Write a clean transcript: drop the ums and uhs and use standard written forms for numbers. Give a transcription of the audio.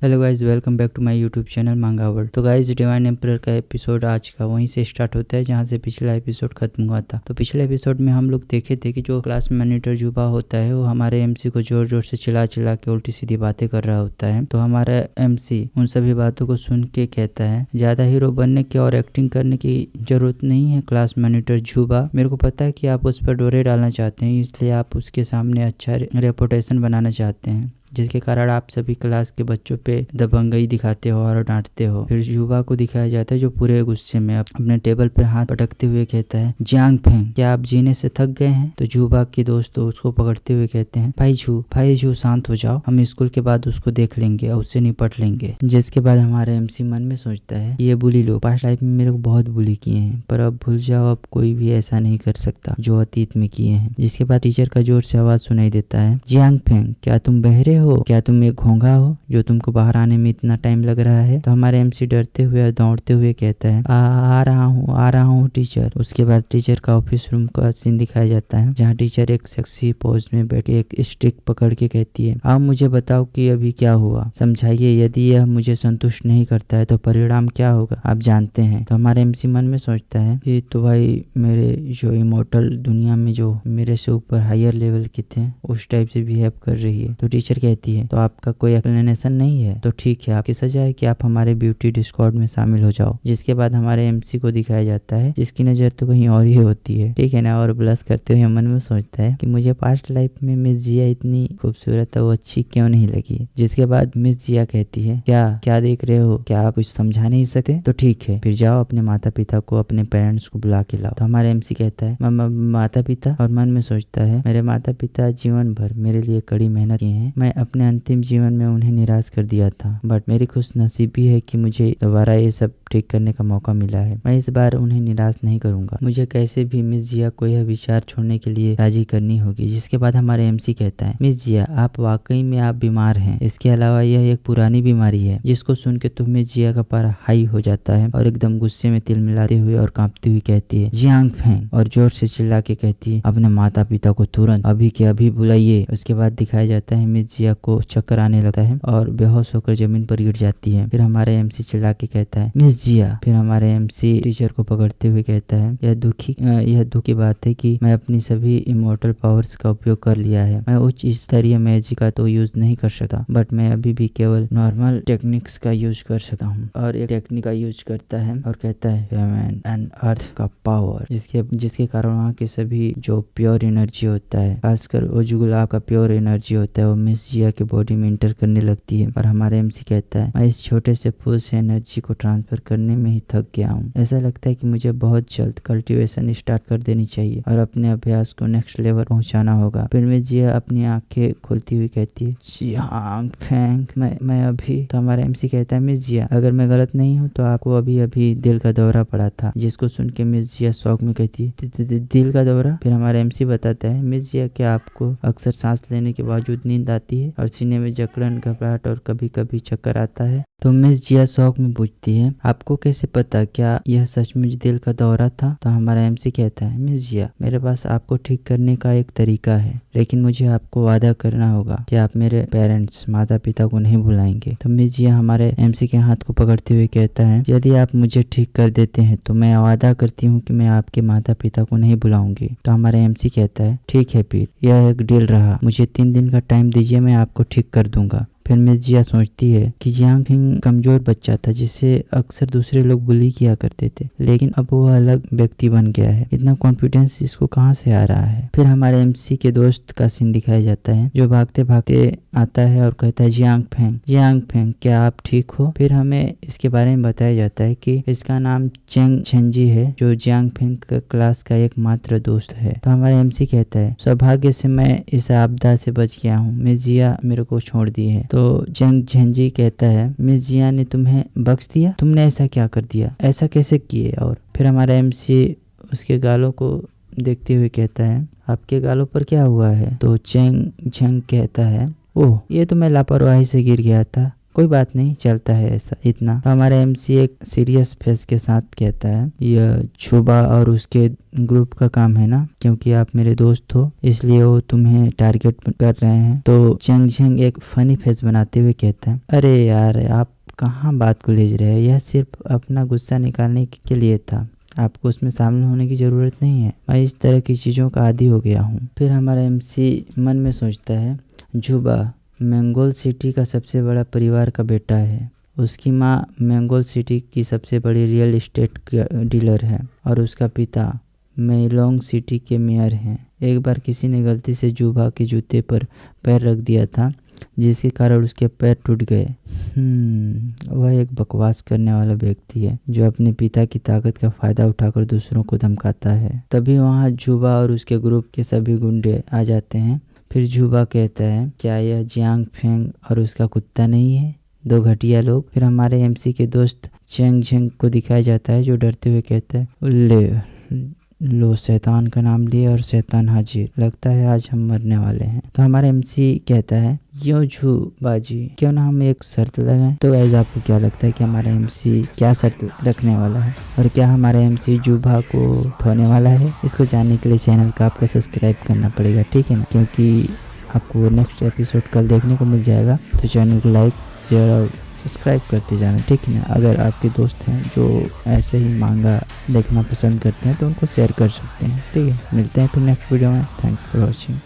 Hello guys, welcome back to my YouTube channel manga world. तो guys, divine emperor का episode आज का वहीं से स्टार्ट होता है जहां से पिछला एपिसोड खत्म हुआ था। तो पिछले एपिसोड में हम लोग देखे थे कि जो क्लास मॉनिटर जुबा होता है वो हमारे एमसी को जोर जोर से चिल्ला चिल्ला के उल्टी सीधी बातें कर रहा होता है। तो हमारा एमसी उन सभी बातों को सुन के कहता है ज्यादा हीरो बनने की और एक्टिंग करने की जरूरत नहीं है क्लास मॉनिटर जुबा। मेरे को पता है कि आप उस पर डोरे डालना चाहते हैं, इसलिए आप उसके सामने अच्छा रेपुटेशन बनाना चाहते हैं, जिसके कारण आप सभी क्लास के बच्चों पे दबंगई दिखाते हो और डांटते हो। फिर युवा को दिखाया जाता है जो पूरे गुस्से में अपने टेबल पर हाथ पटकते हुए कहता है, जियांग फेंग, क्या आप जीने से थक गए हैं? तो युवा के दोस्त उसको पकड़ते हुए कहते हैं, भाई जू शांत हो जाओ, हम स्कूल के बाद उसको देख लेंगे और उससे निपट लेंगे। जिसके बाद हमारा एमसी मन में सोचता है, ये बुली लोग पास्ट लाइफ में मेरे को बहुत बुली किए हैं, पर अब भूल जाओ, अब कोई भी ऐसा नहीं कर सकता जो अतीत में किए हैं। जिसके बाद टीचर का जोर से आवाज सुनाई देता है, जियांग फेंग, क्या तुम बहरे हो? क्या तुम एक घोंघा हो जो तुमको बाहर आने में इतना टाइम लग रहा है? तो हमारे एमसी डरते हुए और दौड़ते हुए कहता है, आ रहा हूँ टीचर। उसके बाद टीचर का ऑफिस रूम का सीन दिखाया जाता है जहाँ टीचर एक सेक्सी पोज में बैठ के एक स्टिक पकड़ के कहती है, अब मुझे बताओ कि अभी क्या हुआ, समझाइए, यदि यह मुझे संतुष्ट नहीं करता है तो परिणाम क्या होगा, आप जानते हैं। तो हमारे एमसी मन में सोचता है कि तो भाई मेरे जो इमोर्टल दुनिया में जो मेरे से ऊपर हायर लेवल के थे उस टाइप से बिहेव कर रही है। तो टीचर कहती है, तो आपका कोई एक्सप्लेनेशन नहीं है? तो ठीक है, आपकी सजा है कि आप हमारे ब्यूटी डिस्कॉर्ड में शामिल हो जाओ। जिसके बाद हमारे एमसी को दिखाया जाता है जिसकी नजर तो कहीं और ही होती है, ठीक है ना, और ब्लश करते हुए मन में सोचता है कि मुझे पास्ट लाइफ में मिस जिया इतनी खूबसूरत है, वो अच्छी क्यों नहीं लगी। जिसके बाद मिस जिया कहती है, क्या देख रहे हो, क्या आप कुछ समझा नहीं सकते? तो ठीक है, फिर जाओ अपने माता पिता को, अपने पेरेंट्स को बुला के लाओ। तो हमारे एमसी कहता है, माता पिता, और मन में सोचता है मेरे माता पिता जीवन भर मेरे लिए कड़ी मेहनत किए हैं, मैं अपने अंतिम जीवन में उन्हें निराश कर दिया था, बट मेरी खुशनसीबी है कि मुझे दोबारा ये सब ठीक करने का मौका मिला है। मैं इस बार उन्हें निराश नहीं करूंगा, मुझे कैसे भी मिस जिया को यह विचार छोड़ने के लिए राजी करनी होगी। जिसके बाद हमारे एमसी कहता है, मिस जिया, आप वाकई में आप बीमार हैं, इसके अलावा यह एक पुरानी बीमारी है। जिसको सुन के तो मिस जिया का पारा हाई हो जाता है और एकदम गुस्से में तिल मिलाते हुए और कांपती हुई कहती है, जियांग फेंग, और जोर से चिल्ला के कहती है, अपने माता पिता को तुरंत अभी के अभी बुलाइए। उसके बाद दिखाया जाता है मिस जिया को चक्कर आने लगता है और बेहोश होकर जमीन पर गिर जाती है। फिर हमारे एमसी चिल्ला के कहता है, मिस जिया। फिर हमारे एमसी टीचर को पकड़ते हुए कहता है, यह दुख की बात है कि मैं अपनी सभी इमोर्टल पावर्स का उपयोग कर लिया है। मैं उच्च स्तरीय मैजिक का तो यूज नहीं कर सकता, बट मैं अभी भी केवल नॉर्मल टेक्निक्स का यूज कर सकता हूँ। और एक टेक्निक का यूज करता है और कहता है, हेवन एंड अर्थ का पावर, जिसके कारण वहाँ के सभी जो प्योर एनर्जी होता है, खासकर वो जो गुलाब का प्योर एनर्जी होता है, वो मिस जिया के बॉडी में इंटर करने लगती है। और हमारे एमसी कहता है, मैं इस छोटे से फूल से एनर्जी को ट्रांसफर करने में ही थक गया हूँ। ऐसा लगता है कि मुझे बहुत जल्द कल्टीवेशन स्टार्ट कर देनी चाहिए और अपने अभ्यास को नेक्स्ट लेवल पहुंचाना होगा। फिर मिस जिया अपनी आंखें खोलती हुई कहती है, जियांग फेंग, मैं अभी। तो हमारा एमसी कहता है, मिस जिया, अगर मैं गलत नहीं हूँ तो आपको अभी अभी दिल का दौरा पड़ा था। जिसको सुन के मिस जिया शौक में कहती है, दिल का दौरा? फिर हमारा एमसी बताता है, मिस जिया, क्या आपको अक्सर सांस लेने के बावजूद नींद आती है और सीने में जकड़न, घबराहट और कभी कभी चक्कर आता है? तो मिस जिया शौक में पूछती है, आपको कैसे पता, क्या यह सचमुच दिल का दौरा था? तो हमारा एमसी कहता है, मिस जिया, मेरे पास आपको ठीक करने का एक तरीका है, लेकिन मुझे आपको वादा करना होगा कि आप मेरे पेरेंट्स, माता पिता को नहीं भुलाएंगे। तो मिस जिया हमारे एमसी के हाथ को पकड़ते हुए कहता है, यदि आप मुझे ठीक कर देते हैं तो मैं वादा करती हूँ कि मैं आपके माता पिता को नहीं भुलाऊंगी। तो हमारा एमसी कहता है, ठीक है, फिर यह एक डील रहा, मुझे 3 दिन का टाइम दीजिए, मैं आपको ठीक कर दूंगा। फिर मिस जिया सोचती है कि जियांग फेंग कमजोर बच्चा था जिसे अक्सर दूसरे लोग बुली किया करते थे, लेकिन अब वो अलग व्यक्ति बन गया है। इतना कॉन्फिडेंस इसको कहाँ से आ रहा है? फिर हमारे एमसी के दोस्त का सीन दिखाया जाता है जो भागते भागते आता है और कहता है, जियांग फेंग, क्या आप ठीक हो? फिर हमें इसके बारे में बताया जाता है कि इसका नाम चेंग झेंजी है, जो जियांग फेंग क्लास का एकमात्र दोस्त है। तो हमारे एमसी कहता है, सौभाग्य से मैं इस आपदा से बच गया हूँ, मिस जिया मेरे को छोड़ दी है। तो जंग झंझी कहता है, मिस जिया ने तुम्हें बख्श दिया? तुमने ऐसा क्या कर दिया, ऐसा कैसे किए? और फिर हमारा एमसी उसके गालों को देखते हुए कहता है, आपके गालों पर क्या हुआ है? तो चेंग झंग कहता है, ओह, ये तो मैं लापरवाही से गिर गया था, कोई बात नहीं, चलता है ऐसा इतना। तो हमारा एमसी एक सीरियस फेस के साथ कहता है, यह जुबा और उसके ग्रुप का काम है ना, क्योंकि आप मेरे दोस्त हो इसलिए वो तुम्हें टारगेट कर रहे हैं। तो चेंग एक फनी फेस बनाते हुए कहता है, अरे यार आप कहाँ बात को ले जा रहे हैं, यह सिर्फ अपना गुस्सा निकालने के लिए था, आपको उसमें शामिल होने की ज़रूरत नहीं है, मैं इस तरह की चीज़ों का आदी हो गया हूँ। फिर हमारा एमसी मन में सोचता है, जुबा मैंगोल सिटी का सबसे बड़ा परिवार का बेटा है, उसकी माँ मैंगोल सिटी की सबसे बड़ी रियल एस्टेट डीलर है और उसका पिता मेलोंग सिटी के मेयर हैं। एक बार किसी ने गलती से जुबा के जूते पर पैर रख दिया था जिसके कारण उसके पैर टूट गए। वह एक बकवास करने वाला व्यक्ति है जो अपने पिता की ताकत का फायदा उठाकर दूसरों को धमकाता है। तभी वहाँ जुबा और उसके ग्रुप के सभी गुंडे आ जाते हैं। फिर जुबा कहता है, क्या यह जियांग फेंग और उसका कुत्ता नहीं है, दो घटिया लोग। फिर हमारे एमसी के दोस्त चेंग झेंग को दिखाया जाता है जो डरते हुए कहता है, ले लो शैतान का नाम लिए और शैतान हाजिर, लगता है आज हम मरने वाले हैं। तो हमारा एमसी कहता है, यो झू बाजी क्यों ना हम एक शर्त लगाएं। तो गाइस आपको क्या लगता है कि हमारा एमसी क्या शर्त रखने वाला है और क्या हमारा एमसी जुबा को धोने वाला है? इसको जानने के लिए चैनल का आपको सब्सक्राइब करना पड़ेगा, ठीक है ना, क्योंकि आपको नेक्स्ट एपिसोड कल देखने को मिल जाएगा। तो चैनल को लाइक शेयर और सब्सक्राइब करते जाना, ठीक है ना। अगर आपके दोस्त हैं जो ऐसे ही मांगा देखना पसंद करते हैं तो उनको शेयर कर सकते हैं, ठीक है। मिलते हैं फिर नेक्स्ट वीडियो में। Thanks for watching.